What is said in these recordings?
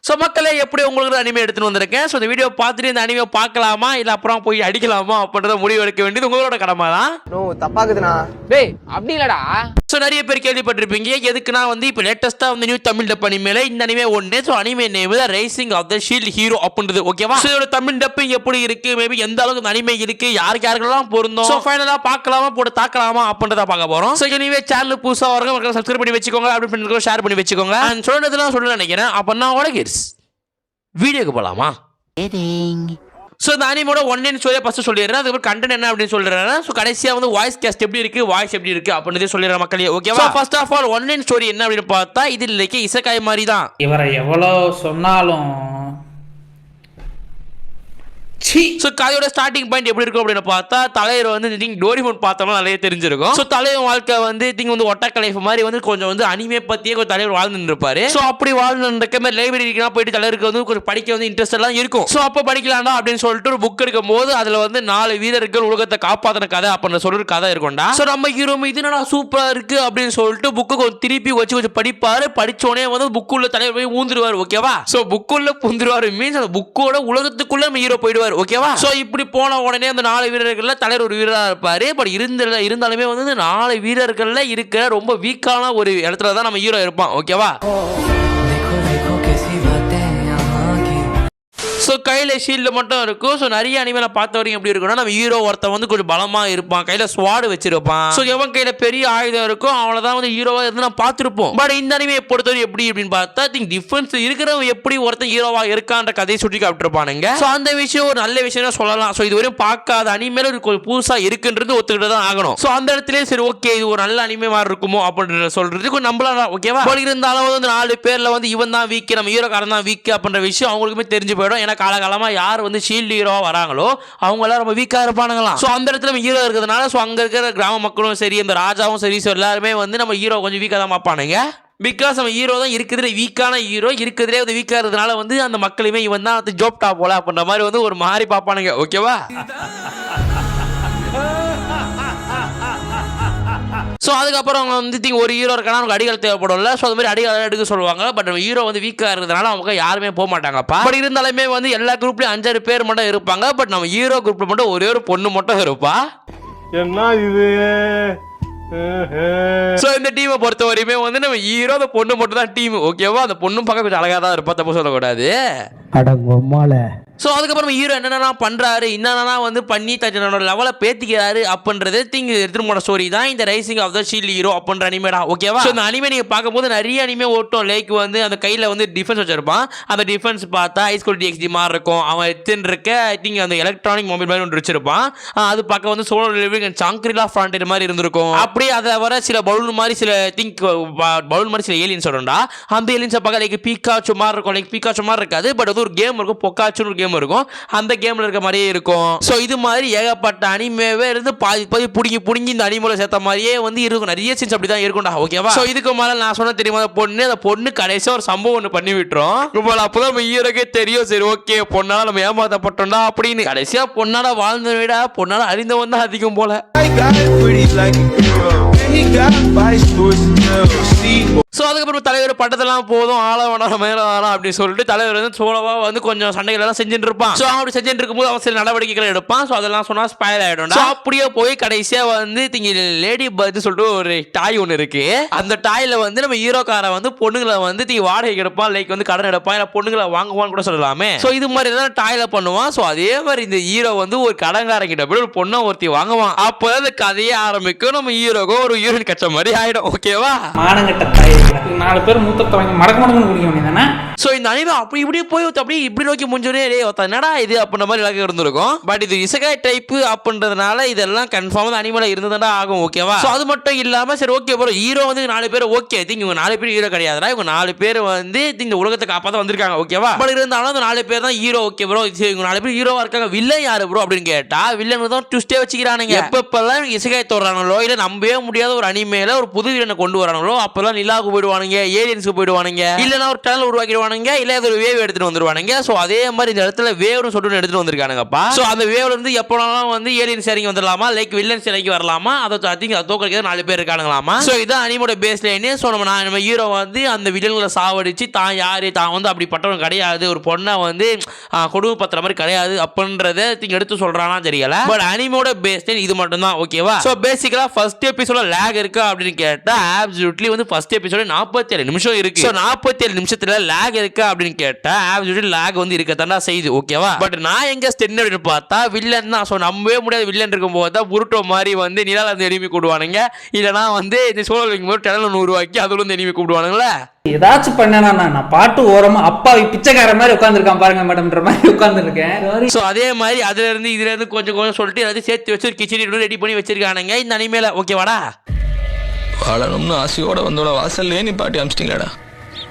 So மக்களே எப்படி உங்களுக்கு அனிமே எடுத்துட்டு வந்திருக்கேன். சோ இந்த வீடியோ பார்த்துட்டு இந்த அனிமே பார்க்கலாமா இல்ல அப்புறம் போய் அடிக்கலாமா அப்படின்றத முடிவு எடுக்க வேண்டியது உங்களோட கடமை தான். நோ தப்பாக்குதுண்ணா. டேய் அப்படி இல்லடா. சோ நிறைய பேர் கேள்விப்பட்டிருப்பீங்க எதுக்குன்னா வந்து இப்போ லேட்டஸ்டா வந்து நியூ தமிழ் டப் அனிமேல இந்த அனிமே ஒண்ணு. சோ அனிமே நேம் தான் rising of the shield hero அப்படின்றது. ஓகேவா? சோ இதோட தமிழ் டப்பிங் எப்படி இருக்கு, மேபி எந்த அளவுக்கு அனிமே இருக்கு, யாருக்கெல்லாம் பொருந்தும், சோ ஃபைனலா பார்க்கலாமா போட்டு தாக்கலாமா அப்படின்றத பார்க்க போறோம். சோ எனிவே சேனல் புதுசா வரவங்க சப்ஸ்கிரைப் பண்ணி வெச்சுக்கோங்க, அப்படி பண்ணி ஷேர் பண்ணி வெச்சுக்கோங்க. நான் சொல்றதெல்லாம் சொல்ல நினைக்கிறேன். அப்ப நான் உலகிர்ஸ் வீடியோக்கு போலாமா? ஸோ இந்த அனிமோட ஒன் ஸ்டோரியை ஃபஸ்ட்டு சொல்லிடுறேன். அதுக்கப்புறம் கண்டென்ட் என்ன அப்படின்னு சொல்லிடுறேன். ஸோ கடைசியாக வந்து வாய்ஸ் கேஸ்ட் எப்படி இருக்கு, வாய்ஸ் எப்படி இருக்கு அப்படின்னு சொல்லிடுற மக்களே. ஓகேவா? First of all one story என்ன அப்படின்னு பார்த்தா இது இல்லைக்கு இசக்காய் மாதிரி தான். இவரை எவ்வளோ சொன்னாலும் ஸோ கதையோட ஸ்டார்டிங் பாயிண்ட் எப்படி இருக்கும் அப்படின்னு பார்த்தா தலைவர் வந்து டோரிமோன் பார்த்தோம்னா நிறைய தெரிஞ்சிருக்கும். ஸோ தலைவர் வாழ்க்கை வந்து வந்து ஒட்டக்க லைஃப் மாதிரி வந்து கொஞ்சம் வந்து அனிமே பற்றியே கொஞ்சம் தலைவர் வாழ்ந்துட்டு இருப்பாரு. ஸோ அப்படி வாழ்ந்துருக்க மாதிரி லைப்ரரிக்கு போயிட்டு தலைவருக்கு வந்து கொஞ்சம் படிக்க வந்து இன்ட்ரெஸ்ட் எல்லாம் இருக்கும். ஸோ அப்போ படிக்கலாம்டா அப்படின்னு சொல்லிட்டு ஒரு புக் எடுக்கும் போது அதில் வந்து 4 வீரர்கள் உலகத்தை காப்பாற்றின கதை அப்படின்னு சொல்லிட்டு கதை இருக்கும்டா. ஸோ நம்ம ஹீரோ இது என்னடா சூப்பரா இருக்கு அப்படின்னு சொல்லிட்டு புக்கு கொஞ்சம் திருப்பி வச்சு கொஞ்சம் படிப்பாரு. படிச்சோடனே வந்து புக்குள்ள தலைவர் போய் ஊந்துருவார். ஓகேவா? ஸோ புக்குள்ள புந்துருவார் மீன்ஸ் அந்த புக்கோட உலகத்துக்குள்ள நம்ம ஹீரோ போயிடுவார். ஓகேவா? சோ இப்படி போன உடனே அந்த 4 வீரர்கள்ல தலைவர் ஒரு வீரரா இருப்பாரு. பட் இருந்தாலுமே வந்து 4 வீரர்கள்ல இருக்கிற ரொம்ப வீக்கான ஒரு இடத்துல தான் நம்ம ஹீரோ இருப்பான். ஓகேவா? ஸோ கையில் ஷீல்டு மட்டும் இருக்கும். ஸோ நிறைய அனிமேல பார்த்த வரைக்கும் எப்படி இருக்குன்னா நம்ம ஹீரோ ஒருத்தன் வந்து கொஞ்சம் பலமாக இருப்பான், கையில் ஸ்வாடு வச்சிருப்பான். ஸோ எவன் கையில் பெரிய ஆயுதம் இருக்கும் அவ்வளோதான் வந்து ஹீரோவாக இருந்து நான் பார்த்துருப்போம். பட் இந்த அனிமே பொறுத்தவரை எப்படி அப்படின்னு பார்த்தா டிஃபரன்ஸ் இருக்கிறவங்க எப்படி ஒருத்தன் ஹீரோவாக இருக்கான்ற கதையை சுற்றி காப்பிட்டுருப்பானுங்க. ஸோ அந்த விஷயம் ஒரு நல்ல விஷயம் சொல்லலாம். ஸோ இது வரையும் பார்க்காத அனிமேல கொஞ்சம் புதுசாக இருக்குன்றது ஒத்துக்கிட்டு தான் ஆகணும். ஸோ அந்த இடத்துல சரி ஓகே இது ஒரு நல்ல அனிமே மாதிரி இருக்குமோ அப்படின்ற சொல்றதுக்கு நம்பலாம். ஓகேவா? பட் இருந்தாலும் வந்து 4 பேர்ல வந்து இவன் தான் வீக், நம்ம ஹீரோக்காரன் தான் வீக் அப்படின்ற விஷயம் அவங்களுக்குமே தெரிஞ்சு போயிடும். ஏன்னா காலகாலமா யார் வந்து ஷீல்டு ஹீரோவா வராங்களோ அவங்க எல்லாம் ரொம்ப வீக்கா இருப்பானுங்களாம். சோ அந்த இடத்துல ஹீரோ இருக்கிறதுனால சோ அங்க இருக்கிற கிராம மக்களும் சரி இந்த ராஜாவும் சரி எல்லாருமே வந்து நம்ம ஹீரோ கொஞ்சம் வீக்கா தான் பார்ப்பானுங்க. பிகாஸ் நம்ம ஹீரோ தான் இருக்கிறதுல வீக்கான ஹீரோ, இருக்கிறதுலே வந்து வீக்கா இருக்கிறதுனால வந்து அந்த மக்களுமே இவன் தான் வந்து ஜோப்டா போல அப்படின்ற மாதிரி வந்து ஒரு மாறி பார்ப்பானுங்க. ஓகேவா? ஸோ அதுக்கப்புறம் அவங்க வந்து ஒரு ஹீரோ இருக்கானா அவங்க அடிகள் தேவைப்படும்ல. ஸோ அது மாதிரி அடிகள் எடுக்க சொல்லுவாங்க. பட் ஹீரோ வந்து வீக்காக இருக்கிறதுனால அவங்க யாருமே போக மாட்டாங்கப்பா. பட் இருந்தாலுமே வந்து எல்லா குரூப்லையும் 5 பேர் மட்டும் இருப்பாங்க. பட் நம்ம ஹீரோ குரூப்ல மட்டும் ஒரே ஒரு பொண்ணு மட்டும் இருப்பா. என்ன இது? சோ இந்த டீமை பொறுத்த வரையுமே வந்து நம்ம ஹீரோ அந்த பொண்ணு மட்டும் தான் டீம். ஓகேவா? அந்த பொண்ணும் பார்க்க கொஞ்சம் அழகா தான் இருப்பா, தப்பு சொல்லக்கூடாது. ஸோ அதுக்கப்புறம் ஹீரோ என்னென்ன பண்றாரு, என்னென்ன வந்து பண்ணி தன்னோட லெவலை பேத்திக்கிறாரு அப்படின்றது எடுத்துட்டு போன ஸ்டோரி தான் இந்த rising of the shield hero அப்படின்ற அனிமேடா. ஓகேவா? ஸோ இந்த அனிமே நீங்க பார்க்கும்போது நிறைய அனிமே ஓட்டும். லைக் வந்து அந்த கையில வந்து டிஃபென்ஸ் வச்சிருப்பான். அந்த டிஃபென்ஸ் பார்த்தா ஹைஸ்கூல் டிஎக்ஸ்டி மாதிரி இருக்கும். அவன் எடுத்துன்னு இருக்க ஐ திங்க் அந்த எலக்ட்ரானிக் மொபைல் மாதிரி ஒன்று வச்சிருப்பான். அது பார்க்க வந்து சோலோ லிவிங் சாங்கிரிலா ஃப்ரான்ட் மாதிரி இருந்திருக்கும். அப்படியே அதை வர சில பலூன் மாதிரி சில திங்க் பலூன் மாதிரி சில ஏலியன்ஸ் வரும்டா. அந்த ஏலியன்ஸை பார்க்க லைக் பீக்காச்சு மாதிரி இருக்கும். லைக் பீக்காச்சு மாதிரி இருக்காது. பட் அது ஒரு கேம் இருக்கும், பொக்காச்சுன்னு ஒரு கேம் இருக்கும். அந்த கேம்ல இருக்க மாதிரியே இருக்கும். சோ இது மாதிரி ஏகப்பட்ட அனிமேவே இருந்து பாதி புடிங்கி இந்த அனிமேல சேர்த்த மாதிரியே வந்து இருக்கும். நிறைய சீன்ஸ் அப்படி தான் இருக்கும்டா. ஓகேவா? சோ இதுக்கு மேல நான் சொன்ன தெரியுமா அந்த பொண்ணு கடைசியா ஒரு சம்பவம் ஒன்று பண்ணி விட்டுரும். அப்பதான் நம்ம ஹீரோக்கே தெரியும் சரி ஓகே பொண்ணால நம்ம ஏமாத்தப்பட்டோம்டா அப்படின்னு. கடைசியா பொண்ணால வாழ்ந்த விட பொண்ணால அறிந்தவன் தான் அதிகம் போல. சோ அதுக்கப்புறம் தலைவர் பட்டதெல்லாம் போதும் ஆள வேணாம் மேல வேணாம் அப்படின்னு சொல்லிட்டு தலைவர் வந்து சோழவா வந்து கொஞ்சம் சண்டைகள் எல்லாம் செஞ்சுட்டு இருப்பான். சோ அப்படி செஞ்சுட்டு இருக்கும்போது அவன் சில நடவடிக்கைகள் எடுப்பான். சோ அதெல்லாம் சொன்னா ஸ்பாயில் ஆயிடும். அப்படியே போய் கடைசியா வந்து லேடி பர்த் சொல்லிட்டு ஒரு டாய் ஒன்று இருக்கு. அந்த டாய்ல வந்து நம்ம ஹீரோக்கார வந்து பொண்ணுங்களை வந்து வாடகை எடுப்பான். லைக் வந்து கடன் எடுப்பான், இல்ல பொண்ணுங்களை வாங்குவான்னு கூட சொல்லலாமே. சோ இது மாதிரி தான் டாய்ல பண்ணுவான். சோ அதே மாதிரி இந்த ஹீரோ வந்து ஒரு கடன்காரங்கிட்ட போய் ஒரு பொண்ணை ஒருத்தி வாங்குவான். அப்போ அந்த கதையே ஆரம்பிக்கும். நம்ம ஹீரோக்கு ஒரு ஹீரோயின் கச்ச மாதிரி ஆயிடும். ஓகேவா? மானங்கட்ட தாய் 4 பேர் மூத்தத்தை வாங்கி மடக்கு குடிக்க வேண்டியதானே. சோ இந்த அனிமே அப்படி இப்படியே போய் அப்படி இப்படி நோக்கி முடிஞ்சோடனே என்னடா இது அப்படின்ற மாதிரி இலக்கு இருந்திருக்கும். பட் இது இசகாய் டைப் அப்படின்றதுனால இதெல்லாம் கன்ஃபார்ம் அனிமேல இருந்ததா ஆகும். ஓகேவா? சோ அது மட்டும் இல்லாம சரி ஓகே ப்ரோ ஹீரோ வந்து 4 பேர் ஓகே இவங்க 4 பேர் ஹீரோ கிடையாதுடா. இவங்க 4 பேர் வந்து இந்த உலகத்தை காப்பாற்ற வந்திருக்காங்க. ஓகேவா? பட் இருந்தாலும் அந்த 4 பேர் தான் ஹீரோ. ஓகே ப்ரோ இவங்க 4 பேர் ஹீரோவா இருக்காங்க. வில்லன் யாரு ப்ரோ அப்படின்னு கேட்டா வில்லன் தான் ட்விஸ்டே வச்சுக்கிறானுங்க. எப்பெல்லாம் இசகாய் தோறாங்களோ இல்ல நம்பவே முடியாத ஒரு அனிமேல ஒரு புது வில்லனை கொண்டு வராங்களோ அப்பெல்லாம் நிலாவுக்கு போயிடுவானுங்க, ஏலியன்ஸ்க்கு போயிடுவானுங்க, இல்லைன்னா ஒரு டனல் உருவாக்கிடுவானுங்க, வந்துருவானுங்க, இல்ல ஏதோ ஒரு வேவ் எடுத்துட்டு வந்துருவானுங்க. சோ அதே மாதிரி இந்த இடத்துல வேவ்னு சொல்லிட்டு எடுத்துட்டு வந்திருக்கானுங்கப்பா. சோ அந்த வேவ்ல இருந்து எப்போனாலும் வந்து ஏலியன்ஸ் இறங்கி வந்துடலாமா, லைக் வில்லன்ஸ் இறங்கி வரலாமா, அதை தோக்கடிக்க 4 பேர் இருக்கானுங்களாமா. சோ இதான் அனிமோட பேஸ் லைன். சோ நம்ம ஹீரோ வந்து அந்த வில்லன்களை சாவடிச்சு தான் யாரு தான் வந்து அப்படிப்பட்டவன் கிடையாது, ஒரு பொண்ணை வந்து கொடுமை பத்திர மாதிரி கிடையாது அப்படின்றத எடுத்து சொல்றானா தெரியல. பட் அனிமோட பேஸ் லைன் இது மட்டும் தான். ஓகேவா? சோ பேசிக்கலா ஃபர்ஸ்ட் எபிசோட லேக் இருக்கா அப்படின்னு கேட்டா அப்சல்யூட்லி வந்து ஃபர்ஸ்ட் எபிசோட 47 நிமிஷம் இருக்கு. சோ 47 நிமிஷத்துல லேக் இருக்கா அப்படின்னு கேட்டா அப்சல்யூட்லி லேக் வந்து இருக்கத்தாண்டா செய்யுது. ஓகேவா? பட் நான் எங்க ஸ்டென் அப்படின்னு பார்த்தா வில்லன் தான். சோ நம்பவே முடியாது வில்லன் இருக்கும்போது தான் புருட்டோ மாதிரி வந்து நிலால இருந்து எனிமி கூடுவானுங்க, இல்லனா வந்து இந்த சோலோ வைக்கும்போது டெனல் 100 ரூபாய்க்கு அதுல இருந்து எனிமி கூடுவானுங்களா. ஏதாச்சும் பண்ணனா நான் பாட்டு ஓரமா அப்பா பிச்சைக்கார மாதிரி உட்காந்துருக்கான் பாருங்க மேடம்ன்ற மாதிரி உட்காந்துருக்கேன். ஸோ அதே மாதிரி அதுல இருந்து இதுல இருந்து கொஞ்சம் கொஞ்சம் சொல்லிட்டு எல்லாத்தையும் சேர்த்து வச்சு ஒரு கிச்சடி ரெடி பண்ணி வச்சிருக்கானுங்க இந்த அனிமேல. ஓகேவாடா? வாழணும்னு ஆசையோட வந்தோட வாசல்லே நீ பாட்டி அமிச்சிட்டீங்கடா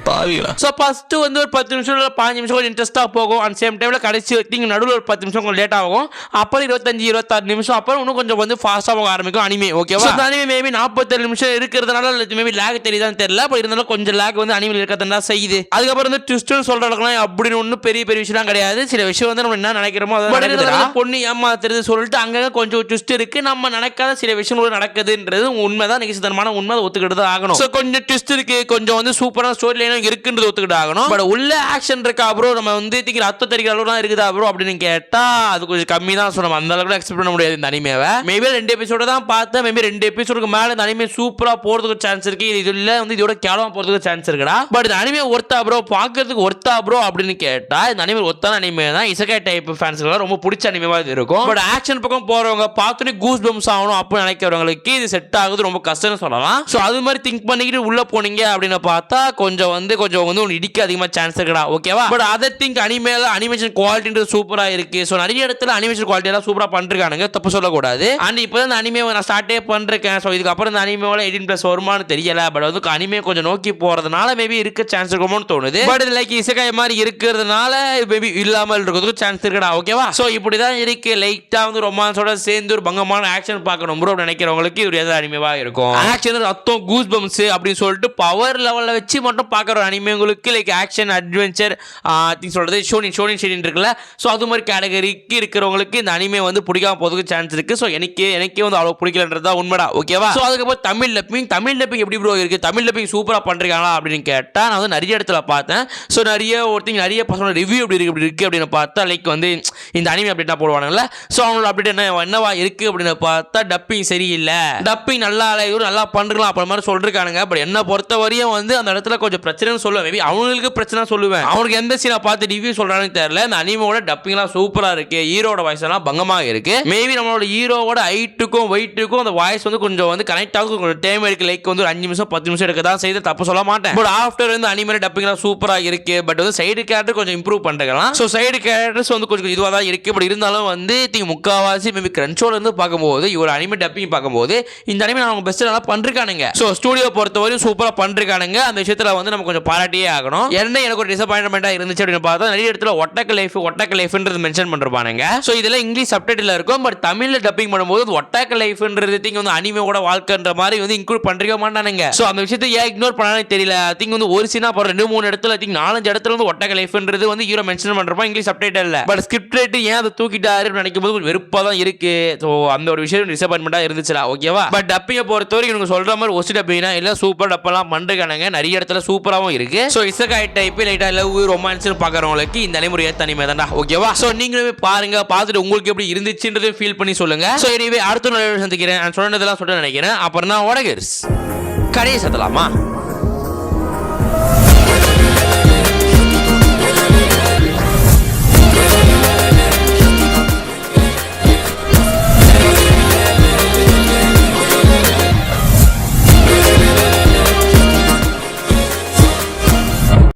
பாவிகளா. ஸோ ஃபர்ஸ்ட் வந்து ஒரு 10 நிமிஷம் 5 நிமிஷம் கொஞ்சம் இன்ட்ரெஸ்ட்டாக போகும். அண்ட் சேம் டைமில் கடைசி திங்க நடுவில் ஒரு 10 நிமிஷம் கொஞ்சம் லேட் ஆகும். அப்புறம் 25-26 நிமிஷம் அப்புறம் இன்னும் கொஞ்சம் வந்து ஃபாஸ்ட்டாக போக ஆரம்பிக்கும் அனிமே. ஓகேவா? அந்த அனிமே மேபி 47 நிமிஷம் இருக்கிறதுனால மேபி லேக் தெரியுதான்னு தெரியல. பட் இருந்தாலும் கொஞ்சம் லேக் வந்து அனிமே இருக்கிறதா செய்யுது. அதுக்கப்புறம் வந்து ட்விஸ்ட்னு சொல்றதுலாம் அப்படின்னு ஒன்றும் பெரிய பெரிய விஷயம் கிடையாது. சில விஷயம் வந்து நம்ம என்ன நினைக்கிறோமோ அதை பொண்ணு ஏமாத்துறது சொல்லிட்டு அங்கங்கே கொஞ்சம் ட்விஸ்ட் இருக்கு. நம்ம நினைக்காத சில விஷயங்கள் நடக்குதுன்றது உண்மைதான், நிகழ்ச்சித்தனமான உண்மை, அதை ஒத்துக்கிட்டு தான் ஆகணும். ஸோ கொஞ்சம் ட்விஸ்ட் இருக்கு, கொஞ்சம் வந்து சூப்பரான ஸ்டோரி லைன் இருக்குன்றது ஒத்துக்கிட்டு ஆகணும். பட் உள்ள ஆக்ஷன் இருக்கா ப்ரோ, நம்ம வந்து ரத்த தெரிக்கிற அளவுலாம் இருக்குதா ப்ரோ அப்படின்னு கேட்டா அது கொஞ்சம் கம்மி தான். நம்ம அந்த அளவுக்கு எக்ஸ்பெக்ட் பண்ண முடியாது இந்த அனிமேவை. மேபி 2 எபிசோட தான் பார்த்தேன். மேபி 2 எபிசோடுக்கு மேல இந்த அனிமே சூப்பரா போறதுக்கு சான்ஸ் இருக்கு. இதுல வந்து இதோட கேவலமா போறதுக்கு சான்ஸ் இருக்குடா. பட் இந்த அனிமே ஒர்த்தா ப்ரோ, பாக்குறதுக்கு ஒர்த்தா ப்ரோ அப்படின்னு கேட்டா இந்த அனிமே ஒர்த்தான அனிமே தான். இசகாய் டைப் ஃபேன்ஸ்க்கு ரொம்ப பிடிச்ச அனிமேவா இது இருக்கும். பட் ஆக்ஷன் பக்கம் போறவங்க பார்த்தோன்னே கூஸ் பம்ஸ் ஆகணும் அப்படின்னு நினைக்கிறவங்களுக்கு இது செட் ஆகுது ரொம்ப கஷ்டம்னு சொல்லலாம். ஸோ அது மாதிரி திங்க் பண்ணிக்கிட்டு உள்ள போனீங்க அப்படின்னு பார்த்தா கொஞ்சம் வந்து ஒன்று இடிக்க அதிகமாக சான்ஸ் இருக்குடா. ஓகேவா? பட் அதர் திங்க் அனிமேல அனிமேஷன் குவாலிட்டின்றது சூப்பரா இருக்கு. ஸோ நிறைய இடத்துல அனிமேஷன் குவாலிட்டி எல்லாம் சூப்பரா பண்ணிருக்கானுங்க, தப்பு சொல்லக்கூடாது. அண்ட் இப்போ இந்த அனிமே நான் ஸ்டார்ட்டே பண்ணிருக்கேன். ஸோ இதுக்கப்புறம் இந்த அனிமேவோட 18+ வருமானு தெரியல. பட் வந்து அனிமே கொஞ்சம் நோக்கி போறதுனால மேபி இருக்க சான்ஸ் இருக்குமோன்னு தோணுது. பட் லைக் இசகாய் மாதிரி இருக்கிறதுனால மேபி இல்லாமல் இருக்கிறதுக்கு சான்ஸ் இருக்குடா. ஓகேவா? ஸோ இப்படிதான் இருக்கு. லைட்டா வந்து ரொமான்ஸோட சேர்ந்து ஒரு பங்கமான ஆக்ஷன் பார்க்கணும் ப்ரோ நினைக்கிறவங்களுக்கு இது எதாவது அனிமேவா இருக்கும். ஆக்ஷன் ரத்தம் கூஸ் பம்ஸ் அப்படின்னு சொல்லிட்டு பவர் லெவலில் வச்சு மட்டும் பார்க்குற அனிமேங்களுக்கு லைக் ஆக்ஷன் அட்வென்ச்சர் சொல்றது ஷோனின் இருக்குல்ல. ஸோ அது மாதிரி கேட்டகரிக்கு இருக்கிறவங்களுக்கு இந்த அனிமே வந்து பிடிக்காம போறதுக்கு சான்ஸ் இருக்கு. ஸோ எனக்கே வந்து அவ்வளோ பிடிக்கலன்றது தான் உண்மைடா. ஓகேவா? ஸோ அதுக்கப்புறம் தமிழ் டப்பிங் எப்படி ப்ரோ இருக்கு? தமிழ் டப்பிங் சூப்பராக பண்ணிருக்காங்களா அப்படின்னு கேட்டால் நான் வந்து நிறைய இடத்துல பார்த்தேன். ஸோ நிறைய பசங்களோட ரிவ்யூ எப்படி இருக்கு அப்படின்னு பார்த்தா லைக் வந்து இந்த அனிமே அப்டேட்டாக போடுவானுங்களா. ஸோ அவங்களோட அப்டேட் என்னவா இருக்கு அப்படின்னு பார்த்தா டப்பிங் சரியில்லை, டப்பிங் நல்லா பண்ணிருக்கலாம் அப்படி மாதிரி சொல்லிருக்கானுங்க. பட் என்ன பொறுத்த வரையும் வந்து அந்த இடத்துல கொஞ்சம் பிரச்சனைன்னு சொல்லுவேன். மேபி அவங்களுக்கு பிரச்சனை சொல்லுவேன். அவனுக்கு எந்த சீனை பார்த்து ரிவ்யூ சொல்றான்னு தெரியல. இந்த அனிமோட டப்பிங்லாம் சூப்பரா இருக்கு, ஹீரோட வாய்ஸ் எல்லாம் பங்கமாக இருக்கு. மேபி நம்மளோட ஹீரோவோட ஹைட்டுக்கும் வெயிட்டுக்கும் அந்த வாய்ஸ் வந்து கொஞ்சம் வந்து கனெக்ட் ஆகும், கொஞ்சம் டைம் எடுக்கு. லைக் வந்து ஒரு 5 நிமிஷம் 10 நிமிஷம் எடுக்க தான் செய்து, தப்பு சொல்ல மாட்டேன். பட் ஆஃப்டர் வந்து அனிமே டப்பிங்லாம் சூப்பரா இருக்கு. பட் வந்து சைடு கேரக்டர் கொஞ்சம் இம்ப்ரூவ் பண்ணிருக்கலாம். ஸோ சைடு கேரக்டர்ஸ் வந்து கொஞ்சம் இதுவாக தான் இருக்கு. பட் இருந்தாலும் வந்து முக்காவாசி மேபி கிரன்ச்சோல இருந்து பார்க்கும்போது இவரோட அனிமே டப்பிங் பார்க்கும்போது இந்த அனிமே அவங்க பெஸ்ட் நல்லா பண்ணிருக்கானுங்க. ஸோ ஸ்டூடியோ பொறுத்தவரையும் சூப்பரா பண்ணிருக்கானுங்க. அந்த விஷயத்துல வந்து நம்ம கொஞ்சம் பாராட்டியே ஆகணும். எனக்கு ஒரு டிசப்பாயின்மெண்டா இருந்துச்சு அப்படின்னு பார்த்தா நிறைய இடத்துல ஒட்டக்க லைஃப்ன்றது மென்ஷன் பண்ணிருப்பானுங்க. ஸோ இதெல்லாம் இங்கிலீஷ் சப்டைட்டில் இருக்கும். பட் தமிழ்ல டப்பிங் பண்ணும்போது ஒட்டக்க லைஃப்ன்றது திங் வந்து அனிமேவோட வாழ்க்கைன்ற மாதிரி வந்து இன்க்ளூட் பண்ணிருக்க மாட்டானுங்க. ஸோ அந்த விஷயத்தை ஏன் இக்னோர் பண்ணானே தெரியல. திங் வந்து ஒரு சீனா போற 2-3 இடத்துல 4-5 இடத்துல வந்து ஒட்டக்க லைஃப்ன்றது வந்து ஹீரோ மென்ஷன் பண்றப்ப English subtitle. But script right ஏன் அதை தூக்கிட்டாரு நினைக்கும் போது வெறுப்பா தான் இருக்கு. ஸோ அந்த ஒரு விஷயம் டிசப்பாயின்மெண்டா இருந்துச்சுடா. ஓகேவா? பட் டப்பிங்கை பொறுத்தவரைக்கும் எனக்கு சொல்ற மாதிரி ஒஸ்ட் டப்பிங்னா இல்ல சூப்பர் டப்பெல்லாம் பண்ணிருக்கானுங்க, நிறைய இடத்துல சூப்பராகவும் இருக்கு. ஸோ இசகாய் டைப் லைட்டா லவ் ரொமான்ஸ் பார்க்குறவங்களுக்கு இந்த அனிமே தனிமே தான்டா. ஓகேவா? ஸோ நீங்களுமே பாருங்க, பார்த்துட்டு உங்களுக்கு எப்படி இருந்துச்சுன்றதை ஃபீல் பண்ணி சொல்லுங்க. ஸோ எனவே அடுத்த நாள் சந்திக்கிறேன். சொன்னதெல்லாம் சொல்ல நினைக்கிறேன். அப்புறம் நான் கடையை சத்தலாமா?